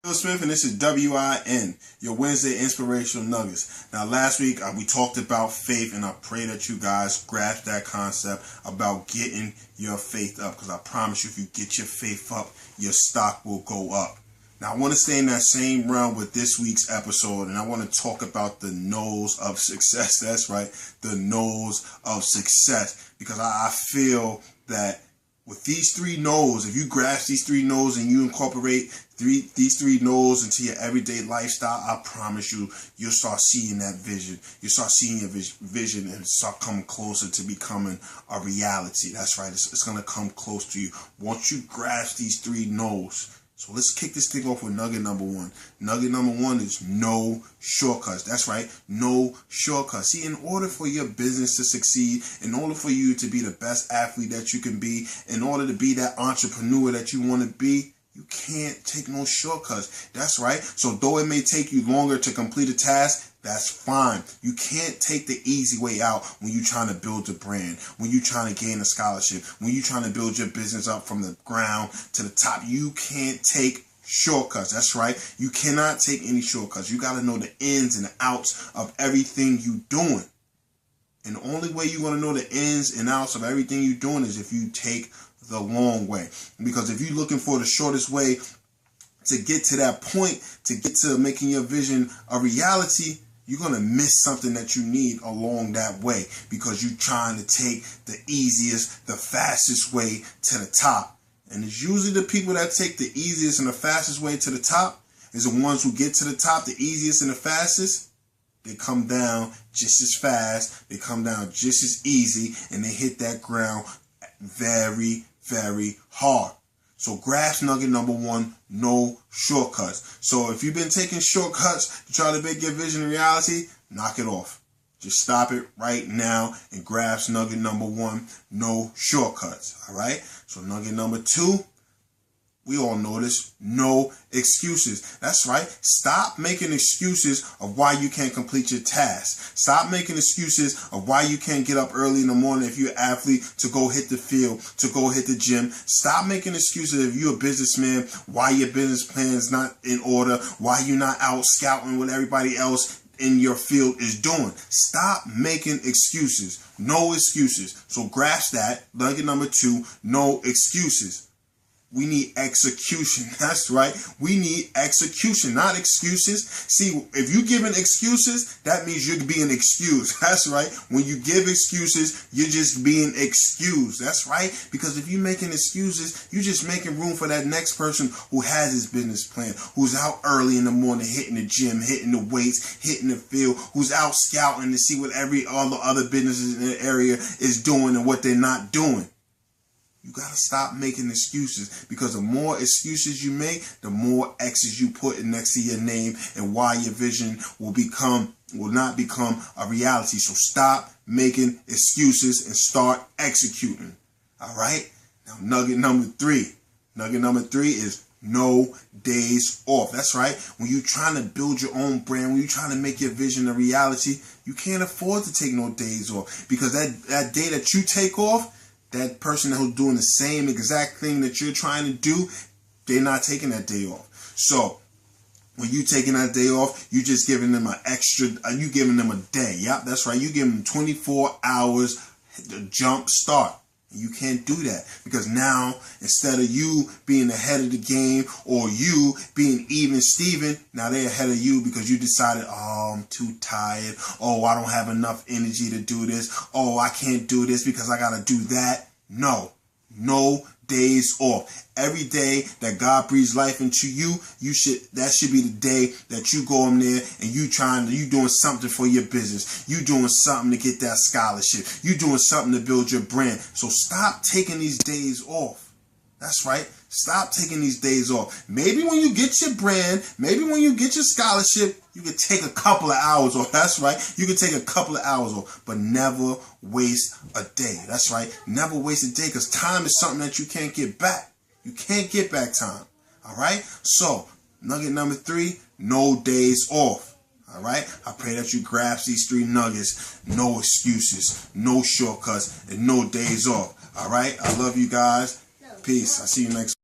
Will Smith, and this is WIN, your Wednesday Inspirational Nuggets. Now, last week we talked about faith, and I pray that you guys grasp that concept about getting your faith up, because I promise you, if you get your faith up, your stock will go up. Now, I want to stay in that same realm with this week's episode, and I want to talk about the no's of success. That's right, the no's of success, because I feel that with these three no's, if you grasp these three no's and you incorporate these three no's into your everyday lifestyle, I promise you, you'll start seeing that vision. You'll start seeing your vision and start coming closer to becoming a reality. That's right. It's going to come close to you once you grasp these three no's. So let's kick this thing off with nugget number one. Nugget number one is no shortcuts. That's right, no shortcuts. See, in order for your business to succeed, in order for you to be the best athlete that you can be, in order to be that entrepreneur that you want to be, you can't take no shortcuts. That's right. So though it may take you longer to complete a task, that's fine. You can't take the easy way out when you're trying to build a brand, when you're trying to gain a scholarship, when you're trying to build your business up from the ground to the top. You can't take shortcuts. That's right. You cannot take any shortcuts. You got to know the ins and the outs of everything you're doing. And the only way you're going to know the ins and outs of everything you're doing is if you take the long way. Because if you're looking for the shortest way to get to that point, to get to making your vision a reality, you're going to miss something that you need along that way, because you're trying to take the easiest, the fastest way to the top. And it's usually the people that take the easiest and the fastest way to the top is the ones who get to the top the easiest and the fastest. They come down just as fast, they come down just as easy, and they hit that ground very, very hard. So grasp nugget number one, no shortcuts. So if you've been taking shortcuts to try to make your vision a reality, knock it off. Just stop it right now and grasp nugget number one, no shortcuts. All right? So nugget number two, we all know this, no excuses. That's right. Stop making excuses of why you can't complete your task. Stop making excuses of why you can't get up early in the morning if you're an athlete to go hit the field, to go hit the gym. Stop making excuses if you're a businessman, why your business plan is not in order, why you're not out scouting what everybody else in your field is doing. Stop making excuses. No excuses. So grasp that. Nugget number two, no excuses. We need execution. That's right. We need execution, not excuses. See, if you're giving excuses, that means you're being excused. That's right. When you give excuses, you're just being excused. That's right. Because if you're making excuses, you're just making room for that next person who has his business plan, who's out early in the morning, hitting the gym, hitting the weights, hitting the field, who's out scouting to see what all the other businesses in the area is doing and what they're not doing. You got to stop making excuses, because the more excuses you make, the more X's you put next to your name, and why your vision will not become a reality. So stop making excuses and start executing. All right? Now, nugget number three. Nugget number three is no days off. That's right. When you're trying to build your own brand, when you're trying to make your vision a reality, you can't afford to take no days off, because that day that you take off, that person who's doing the same exact thing that you're trying to do, they're not taking that day off. So when you taking that day off, you just giving them you giving them a day. Yep, that's right. You giving them 24 hours to jump start. You can't do that, because now, instead of you being ahead of the game or you being even Steven, now they're ahead of you because you decided, oh, I'm too tired. Oh, I don't have enough energy to do this. Oh, I can't do this because I got to do that. No days off. Every day that God breathes life into you, that should be the day that you go in there and you doing something for your business. You doing something to get that scholarship. You doing something to build your brand. So stop taking these days off. That's right. Stop taking these days off. Maybe when you get your brand, maybe when you get your scholarship, you can take a couple of hours off. That's right. You can take a couple of hours off, but never waste a day. That's right. Never waste a day, because time is something that you can't get back. You can't get back time. All right. So nugget number three, no days off. All right. I pray that you grasp these three nuggets. No excuses, no shortcuts, and no days off. All right. I love you guys. Peace. I'll see you next.